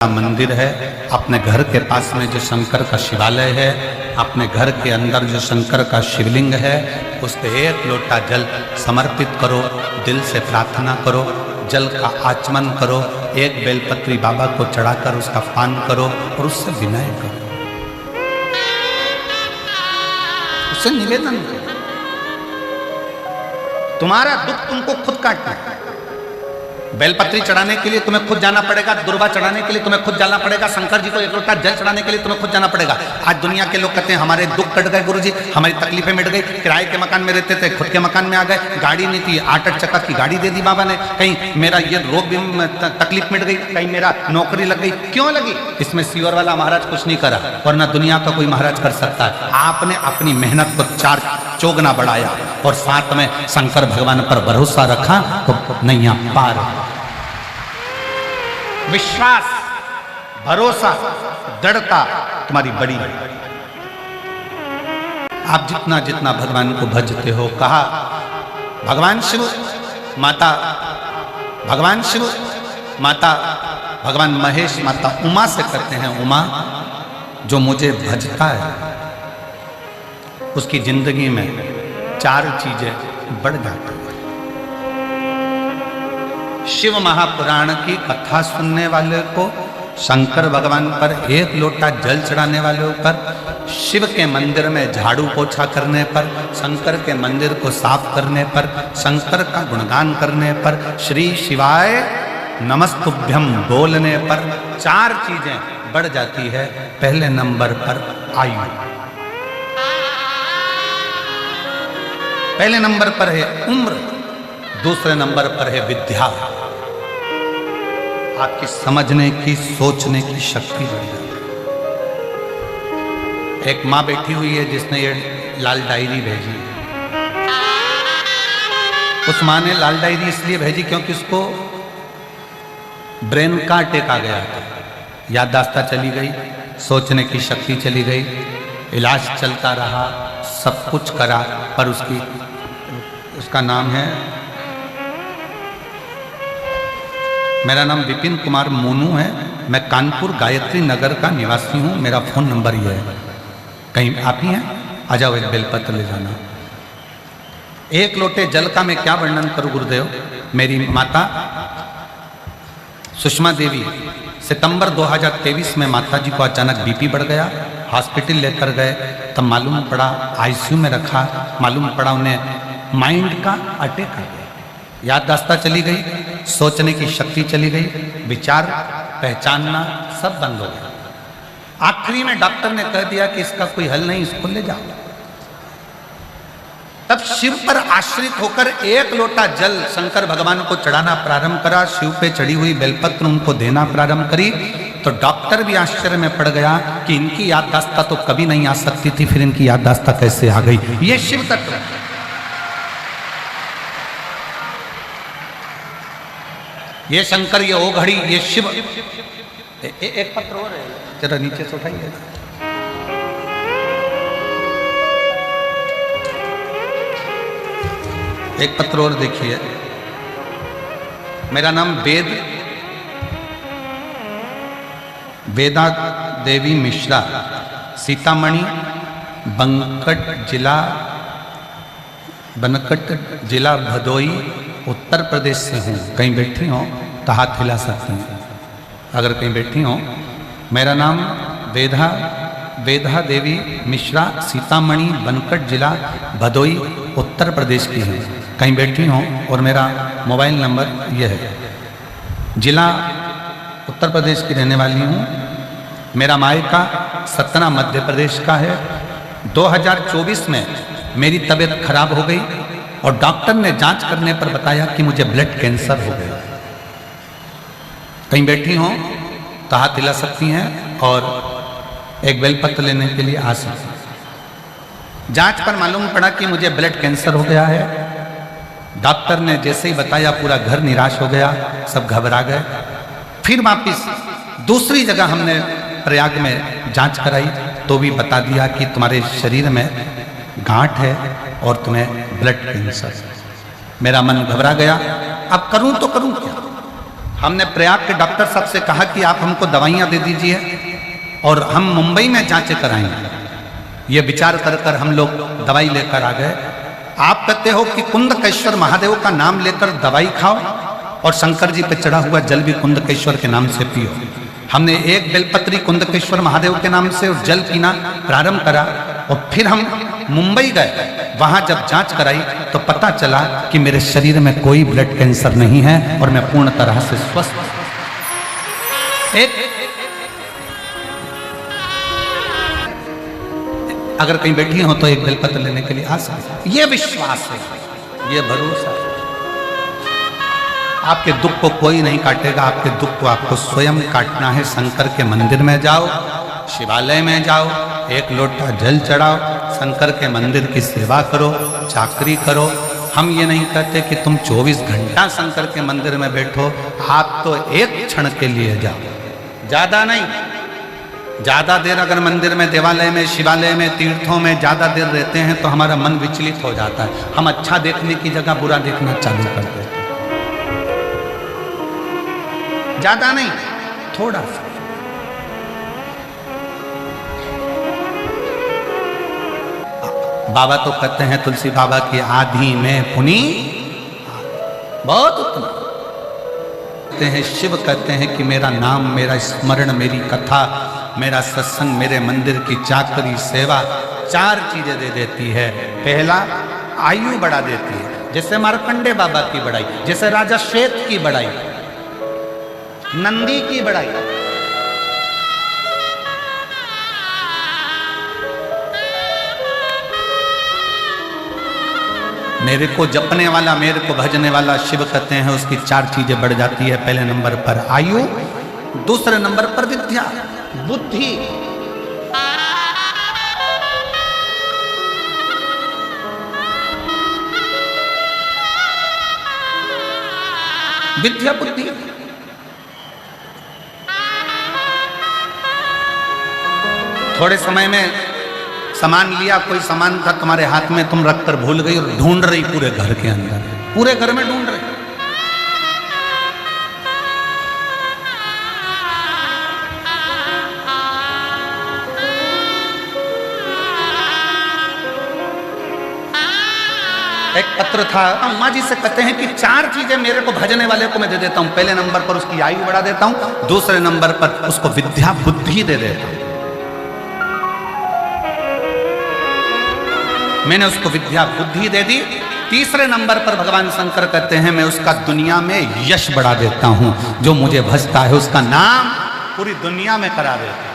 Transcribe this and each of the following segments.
मंदिर है, अपने घर के पास में जो शंकर का शिवालय है, अपने घर के अंदर जो शंकर का शिवलिंग है, उस पे 1 लोटा जल समर्पित करो, दिल से प्रार्थना करो, जल का आचमन करो, 1 बेलपत्री बाबा को चढ़ाकर उसका पान करो और उससे विनय करो, उससे निवेदन करो। तुम्हारा दुख तुमको खुद काटना है। बेलपत्री चढ़ाने के लिए तुम्हें खुद जाना पड़ेगा, दुर्वा चढ़ाने के लिए तुम्हें खुद जाना पड़ेगा, शंकर जी को 1 लोटा जल चढ़ाने के लिए तुम्हें खुद जाना पड़ेगा। आज दुनिया के लोग कहते हैं हमारे दुख कट गए गुरुजी, हमारी तकलीफें मिट गई, किराए के मकान में रहते थे खुद के मकान में आ गए, गाड़ी नहीं थी 8 चक्का की गाड़ी दे दी बाबा ने, कहीं मेरा ये रोग भी तकलीफ मिट गई, कहीं मेरा नौकरी लग गई। क्यों लगी? इसमें सीवर वाला महाराज कुछ नहीं करा, वरना दुनिया का कोई महाराज कर सकता है। आपने अपनी मेहनत को 4 चौगुना बढ़ाया और साथ में शंकर भगवान पर भरोसा रखा तो नैया पार। विश्वास, भरोसा, दृढ़ता तुम्हारी बड़ी है। आप जितना जितना भगवान को भजते हो, कहा भगवान शिव माता, भगवान शिव माता, भगवान महेश माता उमा से करते हैं, उमा जो मुझे भजता है उसकी जिंदगी में 4 चीजें बढ़ जाती हैं। शिव महापुराण की कथा सुनने वाले को, शंकर भगवान पर 1 लोटा जल चढ़ाने वाले पर, शिव के मंदिर में झाड़ू पोछा करने पर, शंकर के मंदिर को साफ करने पर, शंकर का गुणगान करने पर, श्री शिवाय नमस्तुभ्यम बोलने पर 4 चीजें बढ़ जाती है। पहले नंबर पर आयु, पहले नंबर पर है उम्र, दूसरे नंबर पर है विद्या, आपकी समझने की सोचने की शक्ति बढ़ जाती है। एक माँ बैठी हुई है जिसने ये लाल डायरी भेजी, उस माँ ने लाल डायरी इसलिए भेजी क्योंकि उसको ब्रेन का अटैक आ गया था, याददाश्त चली गई, सोचने की शक्ति चली गई, इलाज चलता रहा, सब कुछ करा, पर उसका नाम है, मेरा नाम विपिन कुमार मोनू है, मैं कानपुर गायत्री नगर का निवासी हूँ, मेरा फ़ोन नंबर ये है, कहीं आप ही हैं? आ जाओ, 1 बेलपत्र ले जाना। 1 लोटे जल का मैं क्या वर्णन करूँ गुरुदेव। मेरी माता सुषमा देवी, सितंबर 2023 में माता जी को अचानक बीपी बढ़ गया, हॉस्पिटल लेकर गए, तब मालूम पड़ा, आईसीयू में रखा, मालूम पड़ा उन्हें माइंड का अटैक आ गया, याददाश्त चली गई, सोचने की शक्ति चली गई, विचार पहचानना सब बंद हो गया। आखिरी में डॉक्टर ने कह दिया कि इसका कोई हल नहीं, इसको ले जाओ। तब शिव पर आश्रित होकर 1 लोटा जल शंकर भगवान को चढ़ाना प्रारंभ करा, शिव पे चढ़ी हुई बेलपत्र उनको देना प्रारंभ करी, तो डॉक्टर भी आश्चर्य में पड़ गया कि इनकी याददाश्त तो कभी नहीं आ सकती थी, फिर इनकी याददाश्त कैसे आ गई। ये शिव तत्व, ये शंकर, ये ओ घड़ी, ये शिव। एक पत्र और है, जरा नीचे से उठाइए। एक पत्र और देखिए, मेरा नाम वेदा देवी मिश्रा, सीतामढ़ी बनकट जिला भदोई उत्तर प्रदेश से हूँ। कहीं बैठी हो तो हाथ हिला सकते हैं, अगर कहीं बैठी हो। मेरा नाम वेदा देवी मिश्रा, सीतामढ़ी बनकट जिला भदोई उत्तर प्रदेश की है, कहीं बैठी हो, और मेरा मोबाइल नंबर यह है। जिला उत्तर प्रदेश की रहने वाली हूँ, मेरा मायका सतना मध्य प्रदेश का है। 2024 में मेरी तबीयत खराब हो गई और डॉक्टर ने जांच करने पर बताया कि मुझे ब्लड कैंसर हो गया। कहीं बैठी हो तो हाथ हिला सकती हैं और 1 बेलपत्र लेने के लिए आ सकती हैं। जांच पर मालूम पड़ा कि मुझे ब्लड कैंसर हो गया है। डॉक्टर ने जैसे ही बताया पूरा घर निराश हो गया, सब घबरा गए। फिर वापिस दूसरी जगह हमने प्रयाग में जांच कराई तो भी बता दिया कि तुम्हारे शरीर में गांठ है और तुम्हें ब्लड कैंसर। मेरा मन घबरा गया, अब करूं तो करूं क्या। हमने प्रयाग के डॉक्टर साहब से कहा कि आप हमको दवाइयाँ दे दीजिए और हम मुंबई में जांचें कराएंगे। ये विचार कर कर हम लोग दवाई लेकर आ गए। आप कहते हो कि कुंदकेश्वर महादेव का नाम लेकर दवाई खाओ और शंकर जी पे चढ़ा हुआ जल भी कुंदकेश्वर के नाम से पियो। हमने एक बेलपत्री कुंदकेश्वर महादेव के नाम से जल पीना प्रारंभ करा और फिर हम मुंबई गए। वहां जब जांच कराई तो पता चला कि मेरे शरीर में कोई ब्लड कैंसर नहीं है और मैं पूर्ण तरह से स्वस्थ हूं। एक अगर कहीं बैठी हो तो एक बेलपत्र लेने के लिए आ सकते। ये विश्वास है, ये भरोसा है। आपके दुख को कोई नहीं काटेगा, आपके दुख को आपको स्वयं काटना है। शंकर के मंदिर में जाओ, शिवालय में जाओ, एक लोटा जल चढ़ाओ, शंकर के मंदिर की सेवा करो, चाकरी करो। हम ये नहीं कहते कि तुम 24 घंटा शंकर के मंदिर में बैठो, आप तो एक क्षण के लिए जाओ, ज़्यादा नहीं। ज़्यादा देर अगर मंदिर में, देवालय में, शिवालय में, तीर्थों में ज़्यादा देर रहते हैं तो हमारा मन विचलित हो जाता है। हम अच्छा देखने की जगह बुरा देखना चालू कर देते हैं। ज़्यादा नहीं, थोड़ा सा। बाबा तो कहते हैं, तुलसी बाबा की आधी में पुनी बहुत उत्तम कहते हैं। शिव कहते हैं कि मेरा नाम, मेरा स्मरण, मेरी कथा, मेरा सत्संग, मेरे मंदिर की चाकरी, सेवा 4 चीजें दे देती है। पहला, आयु बढ़ा देती है, जैसे मार्कंडे बाबा की बढ़ाई, जैसे राजा श्वेत की बढ़ाई, नंदी की बढ़ाई। मेरे को जपने वाला, मेरे को भजने वाला शिव कहते हैं, उसकी 4 चीजें बढ़ जाती है। पहले नंबर पर आयु, दूसरे नंबर पर विद्या, बुद्धि, विद्या बुद्धि। थोड़े समय में सामान लिया, कोई सामान था तुम्हारे हाथ में, तुम रखकर भूल गई और ढूंढ रही पूरे घर के अंदर, पूरे घर में ढूंढ रही। एक पत्र था, अम्मा जी से कहते हैं कि 4 चीजें मेरे को भजने वाले को मैं दे देता हूं। पहले नंबर पर उसकी आयु बढ़ा देता हूं, दूसरे नंबर पर उसको विद्या बुद्धि दे देता हूं। मैंने उसको विद्या बुद्धि दे दी। तीसरे नंबर पर भगवान शंकर कहते हैं, मैं उसका दुनिया में यश बढ़ा देता हूं। जो मुझे भजता है उसका नाम पूरी दुनिया में करा देता हूं,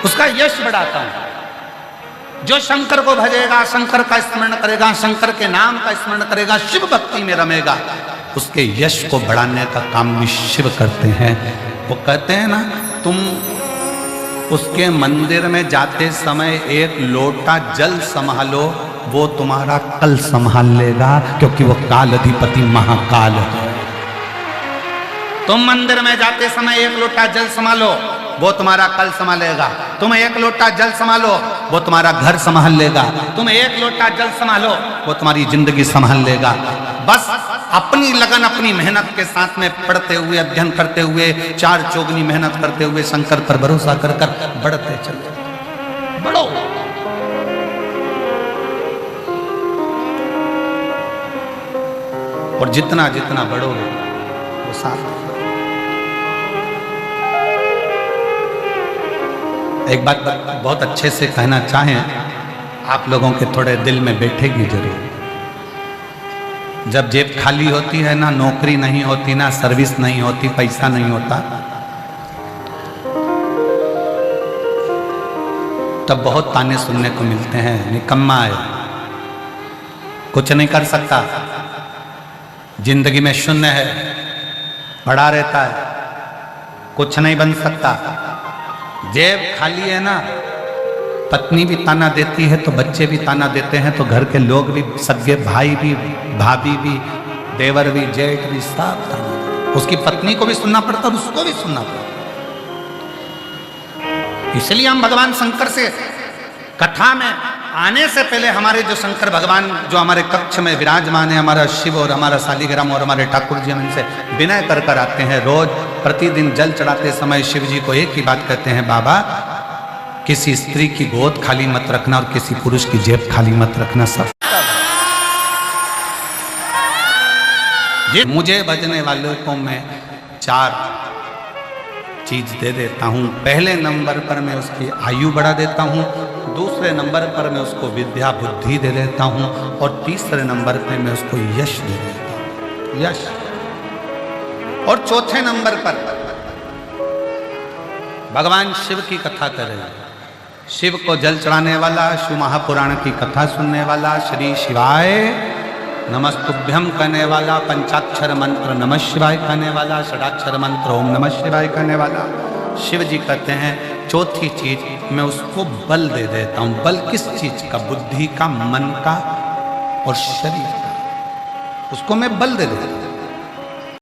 उसका यश बढ़ाता हूं। जो शंकर को भजेगा, शंकर का स्मरण करेगा, शंकर के नाम का स्मरण करेगा, शिव भक्ति में रमेगा, उसके यश को बढ़ाने का काम भी शिव करते हैं। वो कहते हैं ना, तुम उसके मंदिर में जाते समय एक लोटा जल संभालो, वो तुम्हारा कल संभाल लेगा, क्योंकि वो काल अधिपति महाकाल है। तुम मंदिर में जाते समय एक लोटा जल संभालो, वो तुम्हारा कल संभालेगा। तुम एक लोटा जल संभालो, वो तुम्हारा घर संभाल लेगा। तुम एक लोटा जल संभालो, वो तुम्हारी जिंदगी संभाल लेगा। बस अपनी लगन, अपनी मेहनत के साथ में पढ़ते हुए, अध्ययन करते हुए, 4 चौगुनी मेहनत करते हुए, शंकर पर भरोसा कर कर बढ़ते चलो, बढ़ो। और जितना जितना बढ़ोगे वो साथ। एक बात बहुत अच्छे से कहना चाहें, आप लोगों के थोड़े दिल में बैठेगी जरूर। जब जेब खाली होती है ना, नौकरी नहीं होती, ना सर्विस नहीं होती, पैसा नहीं होता, तब बहुत ताने सुनने को मिलते हैं, निकम्मा है, कुछ नहीं कर सकता, जिंदगी में शून्य है, पड़ा रहता है, कुछ नहीं बन सकता। जेब खाली है ना, पत्नी भी ताना देती है तो बच्चे भी ताना देते हैं, तो घर के लोग भी, सगे भाई भी, भाभी भी, देवर भी, जेठ भी, सब ताना। उसकी पत्नी को भी सुनना पड़ता है, उसको भी सुनना पड़ता। इसलिए हम भगवान शंकर से कथा में आने से पहले हमारे जो शंकर भगवान जो हमारे कक्ष में विराजमान है, हमारा शिव और हमारा शालिग्राम और हमारे ठाकुर जी, हम इनसे विनय कर कर आते हैं। रोज प्रतिदिन जल चढ़ाते समय शिव जी को एक ही बात कहते हैं, बाबा किसी स्त्री की गोद खाली मत रखना और किसी पुरुष की जेब खाली मत रखना। सब ये मुझे बजने वालों को मैं 4 चीज दे देता हूँ। पहले नंबर पर मैं उसकी आयु बढ़ा देता हूँ, दूसरे नंबर पर मैं उसको विद्या बुद्धि दे देता हूँ और तीसरे नंबर पर मैं उसको यश दे देता हूँ, यश। और चौथे नंबर पर भगवान शिव की कथा करें। शिव को जल चढ़ाने वाला, शिव महापुराण की कथा सुनने वाला, श्री शिवाय नमस्तुभ्यम कहने वाला, पंचाक्षर मंत्र नमः शिवाय कहने वाला, षडाक्षर मंत्र ओम नमः शिवाय कहने वाला। शिव जी कहते हैं चौथी चीज मैं उसको बल दे देता हूं। बल किस चीज का? बुद्धि का, मन का और शरीर का। उसको मैं बल दे देता हूं।